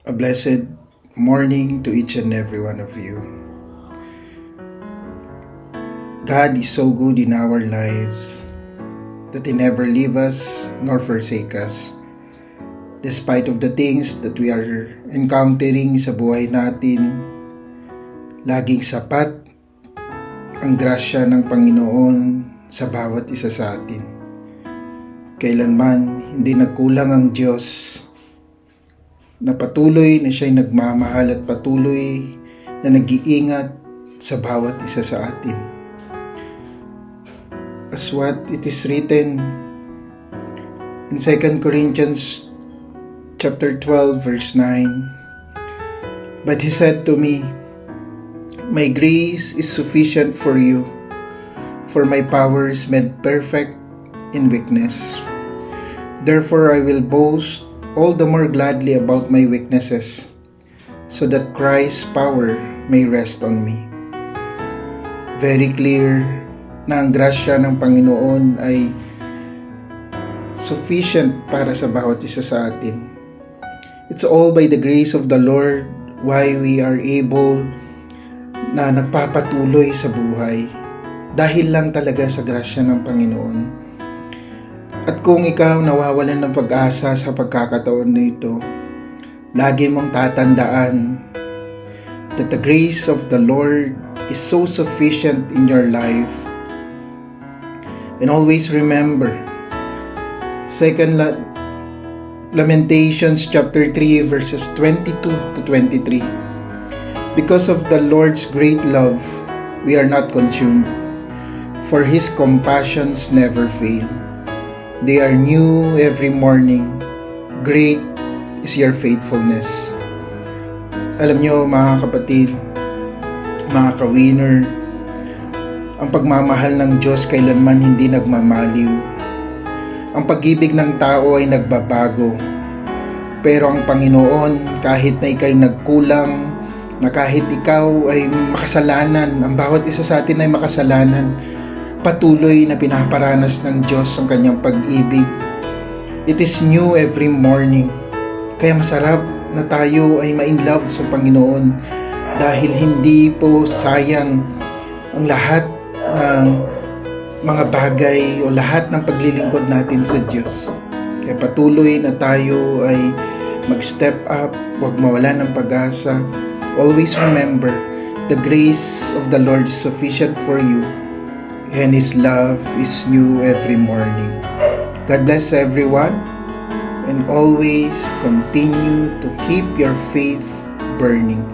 A blessed morning to each and every one of you. God is so good in our lives that He never leave us nor forsake us. Despite of the things that we are encountering sa buhay natin, laging sapat ang grasya ng Panginoon sa bawat isa sa atin. Kailanman hindi nagkulang ang Diyos na patuloy na siya'y nagmamahal at patuloy na nag-iingat sa bawat isa sa atin. As what it is written in 2 Corinthians chapter 12 verse 9, "But He said to me, My grace is sufficient for you, for my power is made perfect in weakness. Therefore I will boast all the more gladly about my weaknesses, so that Christ's power may rest on me." Very clear na ang grasya ng Panginoon ay sufficient para sa bawat isa sa atin. It's all by the grace of the Lord why we are able na nagpapatuloy sa buhay. Dahil lang talaga sa grasya ng Panginoon. At kung ikaw nawawalan ng pag-asa sa pagkakataon na ito, lagi mong tatandaan that the grace of the Lord is so sufficient in your life. And always remember, Lamentations chapter 3 verses 22 to 23. Because of the Lord's great love, we are not consumed, for His compassions never fail. They are new every morning. Great is your faithfulness. Alam nyo mga kapatid, mga ka-winner, ang pagmamahal ng Diyos kailanman hindi nagmamaliw. Ang pag-ibig ng tao ay nagbabago. Pero ang Panginoon, kahit na ika'y nagkulang, na kahit ikaw ay makasalanan, ang bawat isa sa atin ay makasalanan, patuloy na pinaparanas ng Diyos ang kanyang pag-ibig. It is new every morning. Kaya masarap na tayo ay ma-in-love sa Panginoon dahil hindi po sayang ang lahat ng mga bagay o lahat ng paglilingkod natin sa Diyos. Kaya patuloy na tayo ay mag-step up, huwag mawala ng pag-asa. Always remember, the grace of the Lord is sufficient for you, and His love is new every morning. God bless everyone, and always continue to keep your faith burning.